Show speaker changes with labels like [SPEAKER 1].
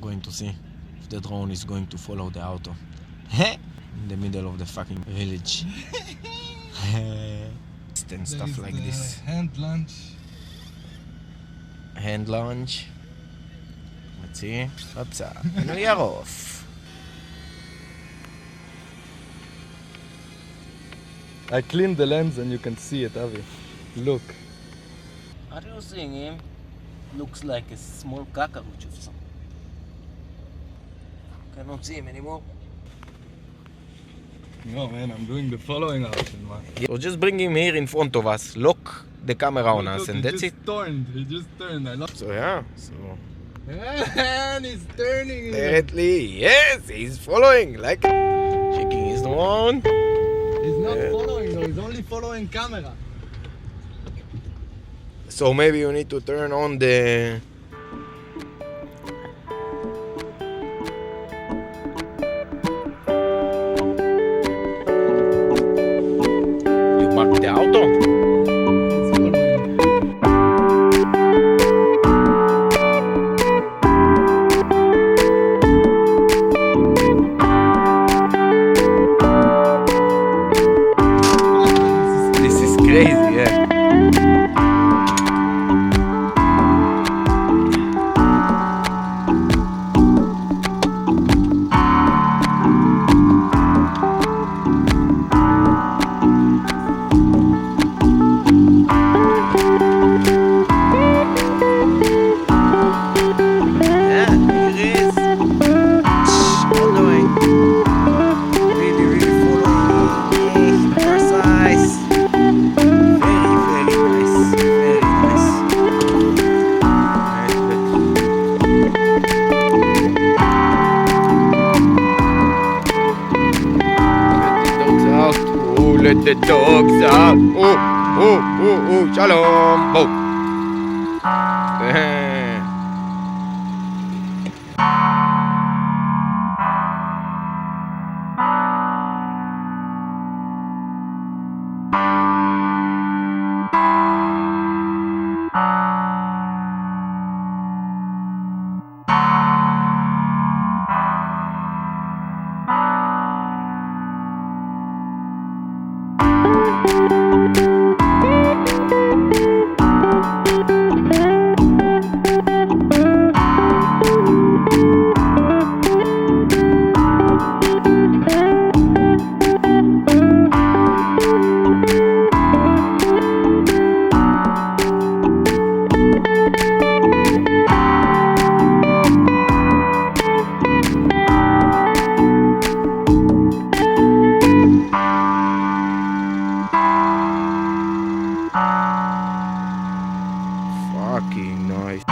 [SPEAKER 1] going to see if the drone is going to follow the auto. In the middle of the fucking village. And stuff like this.
[SPEAKER 2] Hand lunch.
[SPEAKER 1] Hand lunge. Let's see. Hopsa. And we are off.
[SPEAKER 2] I cleaned the lens and you can see it, Avi. Look.
[SPEAKER 1] Are you seeing him? Looks like a small cockroach of some. Cannot see him anymore.
[SPEAKER 2] No man, I'm doing the following action, man.
[SPEAKER 1] So just bring him here in front of us, lock the camera on us, and that's it.
[SPEAKER 2] He just turned. I love.
[SPEAKER 1] So yeah, so
[SPEAKER 2] And he's turning.
[SPEAKER 1] apparently, yes, he's following, like checking his drone.
[SPEAKER 2] He's not following though, he's only following camera.
[SPEAKER 1] So maybe you need to turn on the... You mark the auto?
[SPEAKER 2] He's following.
[SPEAKER 1] This is crazy, yeah. Yeah, here is. All the way. Really, really following. Echt precise. Very, very nice. Very nice. Let the dogs out. Oh, shalom. Oh. Fucking nice.